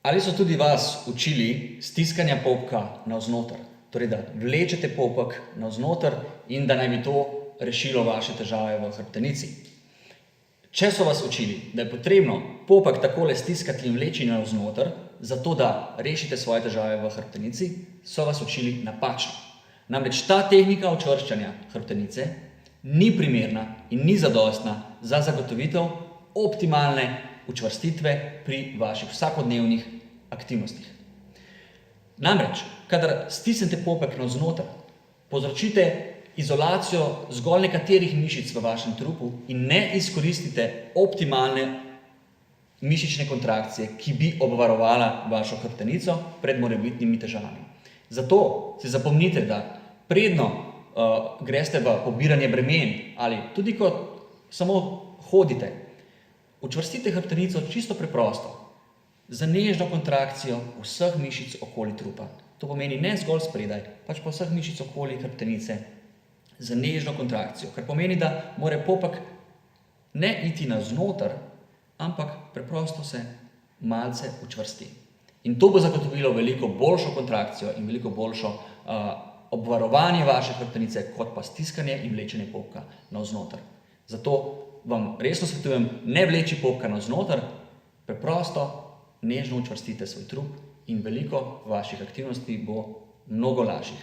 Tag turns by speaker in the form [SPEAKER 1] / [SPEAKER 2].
[SPEAKER 1] Ali so tudi vas učili stiskanja popka navznoter? Torej, da vlečete popek navznoter in da naj bi to rešilo vaše težave v hrbtenici. Če so vas učili, da je potrebno popek takole stiskati in vleči navznoter, zato da rešite svoje težave v hrbtenici, so vas učili napačno. Namreč ta tehnika učvrščanja hrbtenice ni primerna in ni zadostna za zagotovitev optimalne učvrstitve pri vaših vsakodnevnih aktivnostih. Namreč, kadar stisnete popek navznoter, povzročite izolacijo zgolj nekaterih mišic v vašem trupu in ne izkoristite optimalne mišične kontrakcije, ki bi obvarovala vašo hrbtenico pred morebitnimi težavami. Zato si zapomnite, da predno greste v pobiranje bremen ali tudi ko samo hodite, učvrstite hrbtenico čisto preprosto, z nežno kontrakcijo vseh mišic okoli trupa. To pomeni ne zgolj spredaj, pač pa vseh mišic okoli hrbtenice z nežno kontrakcijo, kar pomeni, da mora popek ne iti navznoter, ampak preprosto se malce učvrsti. In to bo zagotovilo veliko boljšo kontrakcijo in veliko boljšo obvarovanje vaše hrbtenice, kot pa stiskanje in vlečenje popka navznoter. Zato vam resno svetujem, ne vleči popka navznoter, preprosto nežno učvrstite svoj trup in veliko vaših aktivnosti bo mnogo lažjih.